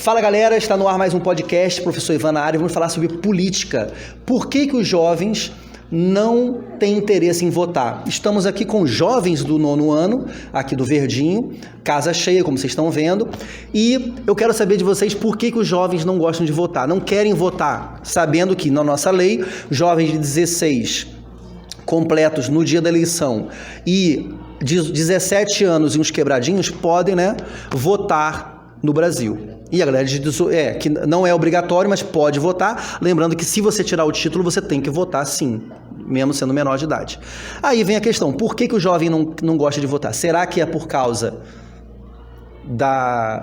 Fala galera, está no ar mais um podcast, professor Ivan na área, vamos falar sobre política. Por que os jovens não têm interesse em votar? Estamos aqui com jovens do 9º ano, aqui do Verdinho, casa cheia, como vocês estão vendo, e eu quero saber de vocês por que os jovens não gostam de votar, não querem votar, sabendo que na nossa lei, jovens de 16 completos no dia da eleição e de 17 anos e uns quebradinhos podem, votar no Brasil. E a galera diz que não é obrigatório, mas pode votar. Lembrando que se você tirar o título, você tem que votar sim, mesmo sendo menor de idade. Aí vem a questão, por que o jovem não gosta de votar? Será que é por causa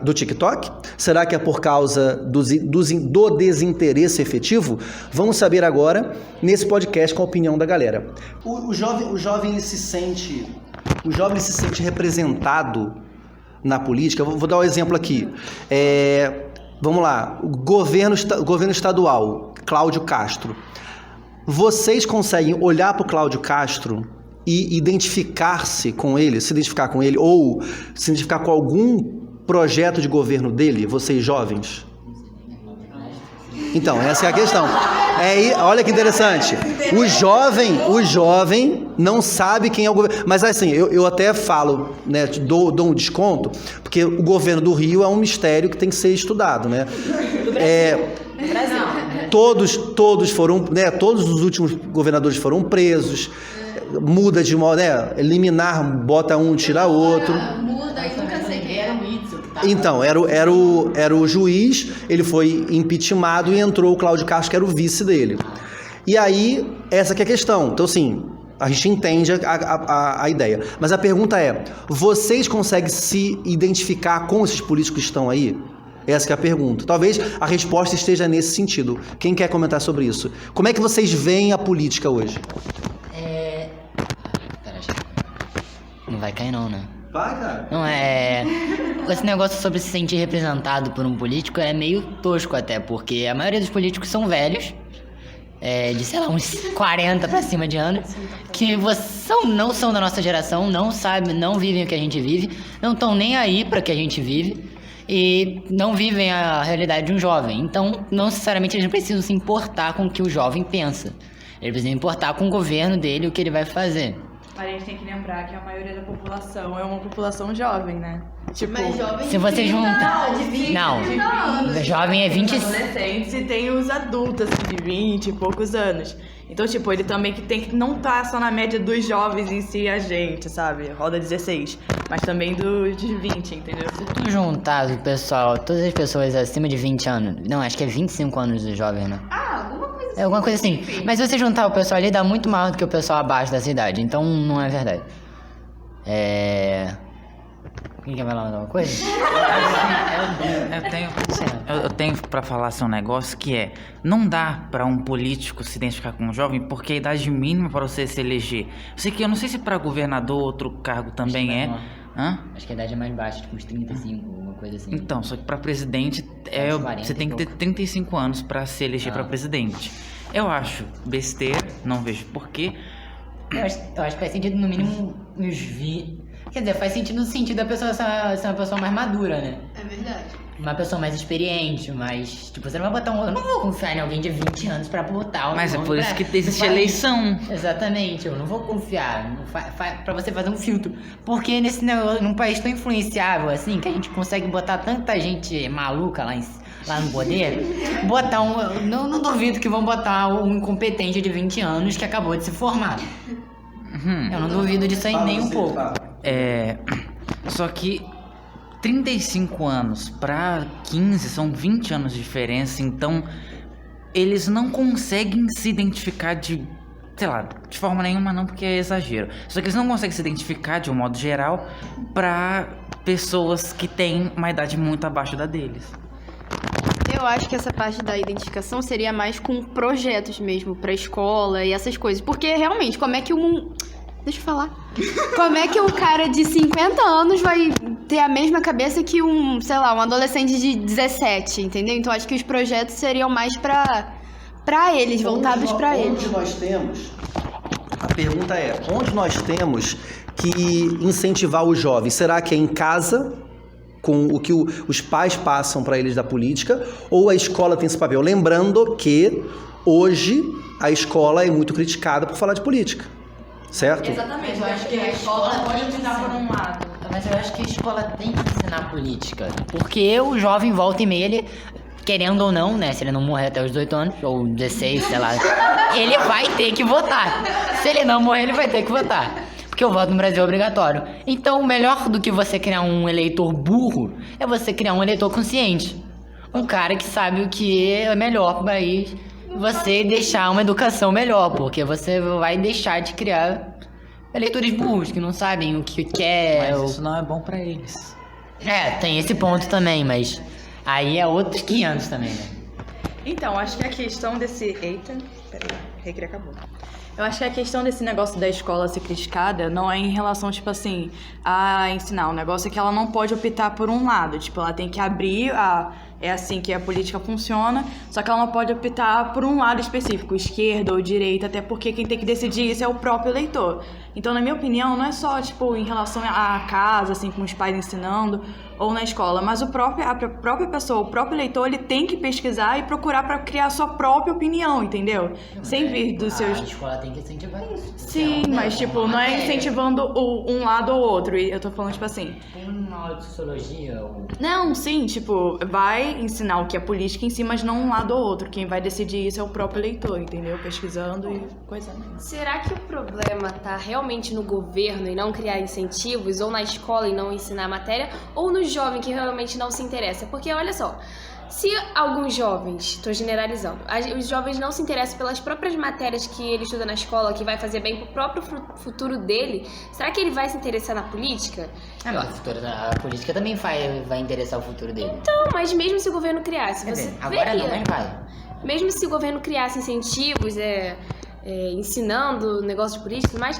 do TikTok? Será que é por causa do desinteresse efetivo? Vamos saber agora nesse podcast com a opinião da galera. O jovem ele se sente representado na política. Vou dar um exemplo aqui. Vamos lá, o governo estadual, Cláudio Castro. Vocês conseguem olhar para o Cláudio Castro e identificar-se com ele, se identificar com ele, ou se identificar com algum projeto de governo dele, vocês jovens? Então, essa é a questão. Olha que interessante. O jovem não sabe quem é o governo. Mas assim, eu até falo, dou um desconto, porque o governo do Rio é um mistério que tem que ser estudado, Todos foram, todos os últimos governadores foram presos. Muda de modo, eliminar, bota um, tira outro. Muda e nunca sei quem era o Itzel. Então, era o juiz, ele foi impeachmentado e entrou o Cláudio Castro, que era o vice dele. E aí, essa que é a questão. Então, assim, a gente entende a ideia. Mas a pergunta é, vocês conseguem se identificar com esses políticos que estão aí? Essa que é a pergunta. Talvez a resposta esteja nesse sentido. Quem quer comentar sobre isso? Como é que vocês veem a política hoje? Não vai cair não, né? Vai, cara. Não, esse negócio sobre se sentir representado por um político é meio tosco até, porque a maioria dos políticos são velhos, de, sei lá, uns 40 pra cima de anos, que não são da nossa geração, não sabem, não vivem o que a gente vive, não estão nem aí pra que a gente vive, e não vivem a realidade de um jovem. Então, não necessariamente eles não precisam se importar com o que o jovem pensa. Eles precisam importar com o governo dele o que ele vai fazer. A gente tem que lembrar que a maioria da população é uma população jovem, né? Tipo, mas jovem se você junta... Não, jovem é 20... adolescentes e tem os adultos assim, de 20 e poucos anos. Então, tipo, ele também tem que não tá só na média dos jovens em si, a gente, sabe? Roda 16. Mas também dos de 20, entendeu? Se tu juntar o pessoal, todas as pessoas acima de 20 anos... Não, acho que é 25 anos de jovem, né? alguma coisa assim. É alguma coisa assim. Mas se você juntar o pessoal ali, dá muito maior do que o pessoal abaixo dessa idade. Então, não é verdade. Quem quer falar mais alguma coisa? Eu tenho pra falar assim um negócio que não dá pra um político se identificar com um jovem porque a idade mínima pra você se eleger. Eu não sei se pra governador outro cargo também Acho que a idade é mais baixa, tipo uns 35, alguma coisa assim. Então, só que pra presidente você tem que ter 35 anos pra se eleger pra presidente. Eu acho besteira, não vejo porquê. Eu acho que faz sentido no mínimo uns 20. Quer dizer, faz sentido no sentido da pessoa ser uma pessoa mais madura, né? É verdade. Uma pessoa mais experiente, mas... Tipo, você não vai botar eu não vou confiar em alguém de 20 anos pra botar Mas é por isso que existe eleição. Exatamente, eu não vou confiar pra você fazer um filtro. Porque num país tão influenciável assim, que a gente consegue botar tanta gente maluca lá no poder, botar não duvido que vão botar um incompetente de 20 anos que acabou de se formar. Eu não duvido disso aí nem um pouco. Só que 35 anos pra 15 são 20 anos de diferença, então eles não conseguem se identificar de forma nenhuma não, porque é exagero. Só que eles não conseguem se identificar de um modo geral pra pessoas que têm uma idade muito abaixo da deles. Eu acho que essa parte da identificação seria mais com projetos mesmo, pra escola e essas coisas. Porque realmente, como é que Deixa eu falar. Como é que um cara de 50 anos vai ter a mesma cabeça que um adolescente de 17, entendeu? Então acho que os projetos seriam mais pra eles, voltados pra eles. Onde nós temos... A pergunta é, onde nós temos que incentivar os jovens? Será que é em casa, com o que os pais passam para eles da política, ou a escola tem esse papel? Lembrando que hoje a escola é muito criticada por falar de política, certo? Exatamente, eu acho que a escola pode optar por um lado. Mas eu acho que a escola tem que ensinar política. Porque o jovem volta e meia, ele, querendo ou não, né? Se ele não morrer até os 18 anos, ou 16, sei lá, ele vai ter que votar. Se ele não morrer, ele vai ter que votar. Porque o voto no Brasil é obrigatório. Então, melhor do que você criar um eleitor burro, é você criar um eleitor consciente. Um cara que sabe o que é melhor pro país. Você deixar uma educação melhor, porque você vai deixar de criar eleitores burros que não sabem o que quer. Mas isso não é bom pra eles. Tem esse ponto também, mas aí é outros 500 também, né? Então, acho que a questão desse... Eita, peraí, Recre acabou. Eu acho que a questão desse negócio da escola ser criticada não é em relação, tipo assim, a ensinar. O negócio é que ela não pode optar por um lado. Tipo, ela tem que abrir a... É assim que a política funciona, só que ela não pode optar por um lado específico, esquerda ou direita, até porque quem tem que decidir isso é o próprio eleitor. Então, na minha opinião, não é só, tipo, em relação à casa, assim, com os pais ensinando, ou na escola, mas a própria pessoa, o próprio eleitor, ele tem que pesquisar e procurar para criar a sua própria opinião, entendeu? Sem vir dos seus... A escola tem que incentivar isso. Sim, mas, tipo, não é incentivando um lado ou outro. E eu tô falando, tipo assim... Uma aula de sociologia ou... Não, sim, tipo, vai ensinar o que é política em si, mas não um lado ou outro. Quem vai decidir isso é o próprio eleitor, entendeu? Pesquisando e coisando. Será que o problema tá realmente no governo e não criar incentivos, ou na escola e não ensinar a matéria, ou no jovem que realmente não se interessa? Porque, olha só, se alguns jovens, estou generalizando, os jovens não se interessam pelas próprias matérias que ele estuda na escola, que vai fazer bem pro próprio futuro dele, será que ele vai se interessar na política? A política também vai interessar o futuro dele. Então, mas mesmo se o governo criasse, Quer você dizer, agora veria. não, mas vai. Mesmo se o governo criasse incentivos, ensinando negócios de política, mas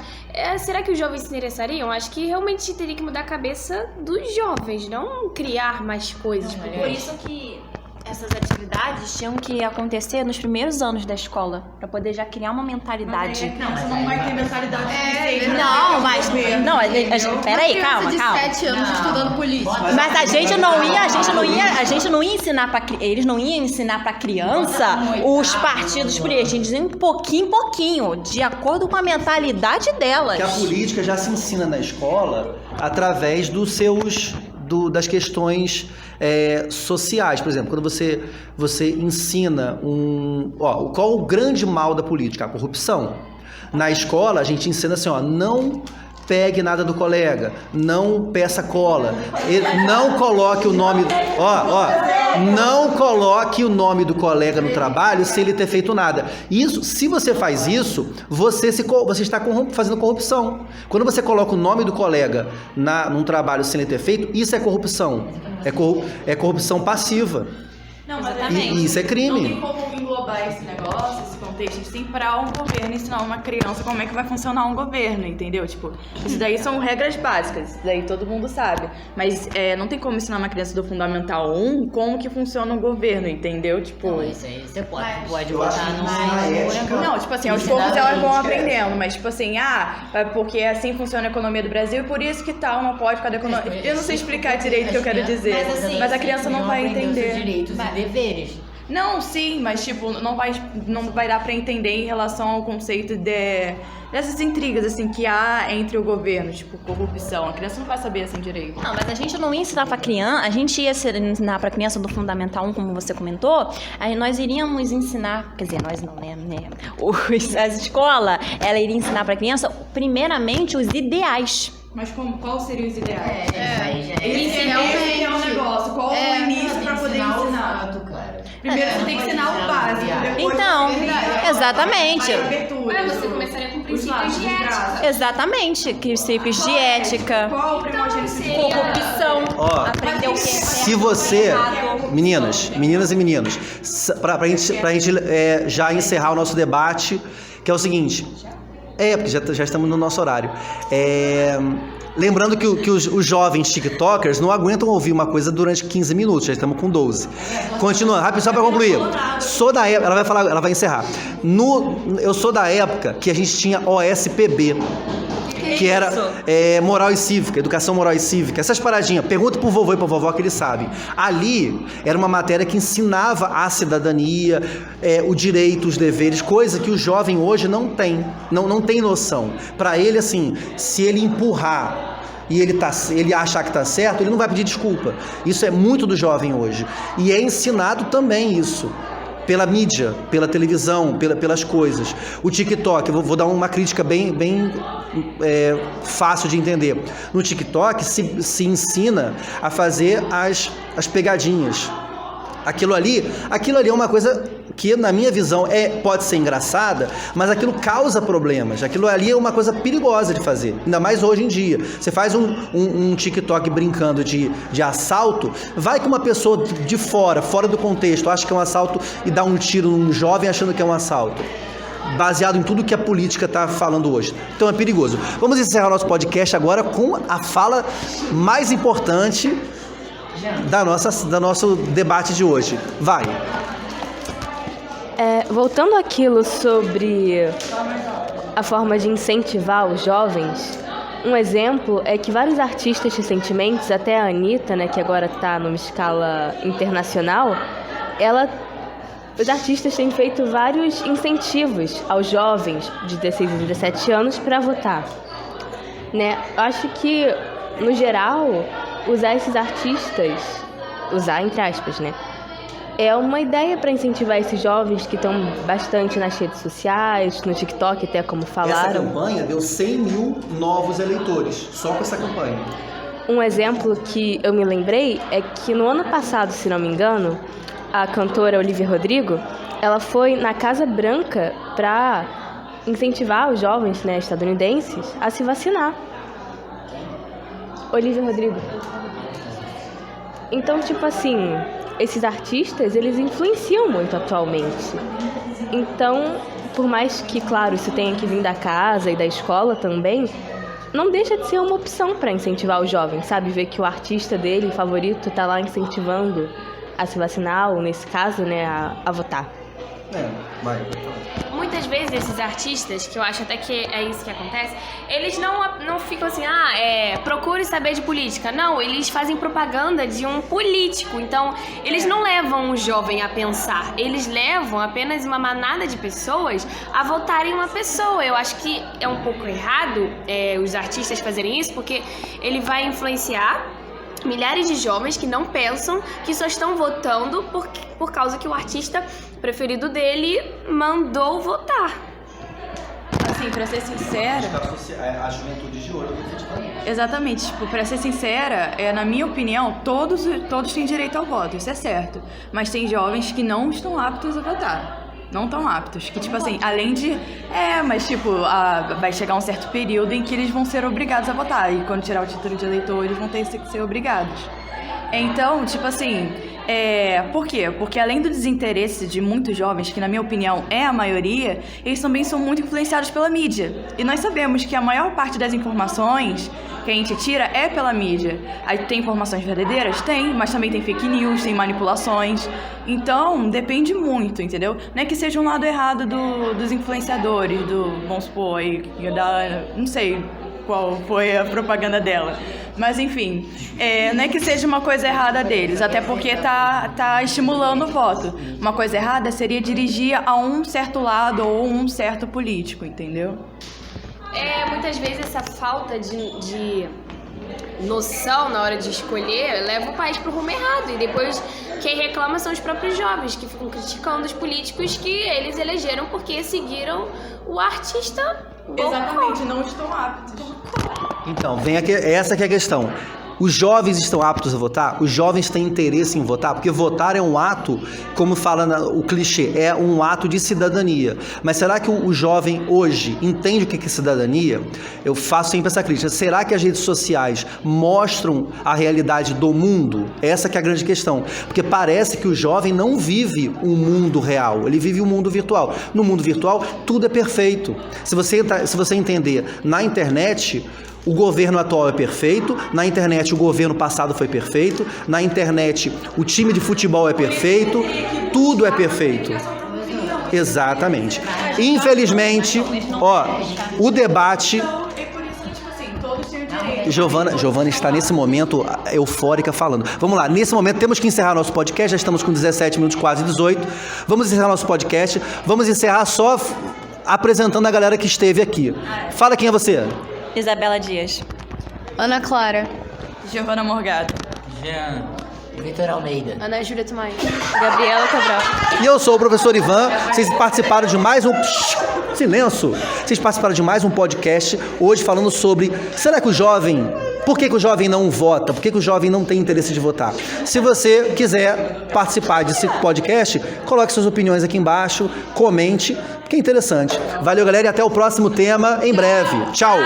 será que os jovens se interessariam? Acho que realmente teria que mudar a cabeça dos jovens, não criar mais coisas. Por isso que essas atividades tinham que acontecer nos primeiros anos da escola, pra poder já criar uma mentalidade. Não, você não vai ter mentalidade suficiente. Não, mas não, peraí, calma. de 7 anos estudando política. Mas a gente não ia ensinar para eles não iam ensinar para criança os partidos políticos, eles iam pouquinho em pouquinho, de acordo com a mentalidade delas. Que a política já se ensina na escola através das questões sociais. Por exemplo, quando você ensina qual o grande mal da política? A corrupção. Na escola, a gente ensina assim, não pegue nada do colega, não peça cola, não coloque o nome... não coloque o nome do colega no trabalho sem ele ter feito nada. Isso, se você faz isso, você está fazendo corrupção. Quando você coloca o nome do colega num trabalho sem ele ter feito, isso é corrupção. É corrupção passiva. Não, mas E isso é crime. Não tem como englobar esse negócio, esse contexto, assim, para um governo ensinar uma criança como é que vai funcionar um governo, entendeu? Tipo, isso daí são regras básicas, isso daí todo mundo sabe. Mas não tem como ensinar uma criança do Fundamental 1 como que funciona um governo, entendeu? Tipo... Não, isso aí você pode eu acho botar que no... isso Não, tipo assim, aos poucos elas vão aprendendo, mas tipo assim, porque assim funciona a economia do Brasil e por isso que tal não pode cada economia. Eu não sei explicar direito o que eu quero dizer, mas a criança não vai entender. Direitos e deveres. Não, sim, mas tipo, não vai dar pra entender em relação ao conceito dessas intrigas, assim, que há entre o governo, tipo, corrupção. A criança não vai saber, assim, direito. Não, mas a gente não ia ensinar pra criança, a gente ia ensinar pra criança do Fundamental 1, como você comentou, aí nós iríamos ensinar, quer dizer, nós não, né? A escola, ela iria ensinar pra criança, primeiramente, os ideais. Mas qual seriam os ideais? Esse Esse é o negócio. Qual é o início pra poder ensinar? Primeiro você tem que ensinar o básico, depois Então, você exatamente. Mas você começaria com princípios de ética. Exatamente, princípios de ética, Qual o primogênito? corrupção, aprender o que é Se você, meninas e meninos, pra gente já encerrar o nosso debate, que é o seguinte, porque já estamos no nosso horário. Lembrando que os jovens tiktokers não aguentam ouvir uma coisa durante 15 minutos, já estamos com 12. Continuando, rápido, só para concluir. Sou da época, ela vai encerrar. Eu sou da época que a gente tinha OSPB. que era moral e cívica, educação moral e cívica, essas paradinhas. Pergunta pro vovô e pra vovó que eles sabem. Ali era uma matéria que ensinava a cidadania, o direito, os deveres, coisa que o jovem hoje não tem, não tem noção. Para ele, assim, se ele empurrar e ele achar que tá certo, ele não vai pedir desculpa. Isso é muito do jovem hoje. E é ensinado também isso. Pela mídia, pela televisão, pelas coisas. O TikTok, eu vou dar uma crítica bem fácil de entender. No TikTok se ensina a fazer as pegadinhas. Aquilo ali é uma coisa que, na minha visão, pode ser engraçada, mas aquilo causa problemas. Aquilo ali é uma coisa perigosa de fazer, ainda mais hoje em dia. Você faz um TikTok brincando de assalto, vai que uma pessoa de fora do contexto, acha que é um assalto e dá um tiro num jovem achando que é um assalto. Baseado em tudo que a política está falando hoje. Então é perigoso. Vamos encerrar nosso podcast agora com a fala mais importante do nosso debate de hoje. Vai! Voltando àquilo sobre a forma de incentivar os jovens, um exemplo é que vários artistas recentemente, até a Anitta, né, que agora está numa escala internacional, os artistas têm feito vários incentivos aos jovens de 16 e 17 anos para votar. Né? Eu acho que, no geral, usar esses artistas, usar entre aspas, né? É uma ideia para incentivar esses jovens que estão bastante nas redes sociais, no TikTok até, como falaram. Essa campanha deu 100 mil novos eleitores, só com essa campanha. Um exemplo que eu me lembrei é que no ano passado, se não me engano, a cantora Olivia Rodrigo, ela foi na Casa Branca para incentivar os jovens, né, estadunidenses a se vacinar. Olivia Rodrigo. Então, tipo assim, esses artistas, eles influenciam muito atualmente. Então, por mais que, claro, isso tenha que vir da casa e da escola também, não deixa de ser uma opção para incentivar os jovens, sabe? Ver que o artista dele, favorito, tá lá incentivando a se vacinar, ou nesse caso, né, a votar. Vai. Muitas vezes esses artistas, que eu acho até que é isso que acontece, eles não ficam assim, procure saber de política. Não, eles fazem propaganda de um político. Então, eles não levam o jovem a pensar. Eles levam apenas uma manada de pessoas a votarem uma pessoa. Eu acho que é um pouco errado os artistas fazerem isso, porque ele vai influenciar milhares de jovens que não pensam, que só estão votando por causa que o artista preferido dele mandou votar. Assim, pra ser sincera... A juventude de hoje. Exatamente, tipo, pra ser sincera, na minha opinião, todos têm direito ao voto, isso é certo. Mas tem jovens que não estão aptos a votar. Não tão aptos, que tipo assim, além de... mas tipo, vai chegar um certo período em que eles vão ser obrigados a votar. E quando tirar o título de eleitor, eles vão ter que ser obrigados. Então, tipo assim, por quê? Porque além do desinteresse de muitos jovens, que na minha opinião é a maioria, eles também são muito influenciados pela mídia. E nós sabemos que a maior parte das informações que a gente tira é pela mídia. Aí tem informações verdadeiras? Tem, mas também tem fake news, tem manipulações. Então, depende muito, entendeu? Não é que seja um lado errado dos influenciadores, vamos supor, aí, não sei qual foi a propaganda dela. Mas, enfim, não é que seja uma coisa errada deles, até porque tá estimulando o voto. Uma coisa errada seria dirigir a um certo lado ou um certo político, entendeu? Muitas vezes essa falta de noção na hora de escolher leva o país pro rumo errado. E depois quem reclama são os próprios jovens, que ficam criticando os políticos que eles elegeram porque seguiram o artista. Exatamente, não estão aptos. Então, essa que é a questão. Os jovens estão aptos a votar? Os jovens têm interesse em votar? Porque votar é um ato, como fala o clichê, é um ato de cidadania. Mas será que o jovem hoje entende o que é cidadania? Eu faço sempre essa crítica. Será que as redes sociais mostram a realidade do mundo? Essa que é a grande questão. Porque parece que o jovem não vive um mundo real, ele vive um mundo virtual. No mundo virtual, tudo é perfeito. Se você entender, na internet... O governo atual é perfeito, na internet o governo passado foi perfeito, na internet o time de futebol é perfeito, tudo é perfeito. Exatamente. Infelizmente, o debate... Giovana está nesse momento eufórica falando. Vamos lá, nesse momento temos que encerrar nosso podcast, já estamos com 17 minutos, quase 18. Vamos encerrar nosso podcast, vamos encerrar só apresentando a galera que esteve aqui. Fala quem é você. Isabela Dias. Ana Clara. Giovana Morgado. Jean. Vitor Almeida. Ana Júlia Tumaini. Gabriela Cabral. E eu sou o professor Ivan, vocês participaram de mais um... Silêncio! Vocês participaram de mais um podcast, hoje falando sobre, será que o jovem... Por que o jovem não vota? Por que o jovem não tem interesse de votar? Se você quiser participar desse podcast, coloque suas opiniões aqui embaixo, comente, que é interessante. Valeu, galera, e até o próximo tema em breve. Tchau!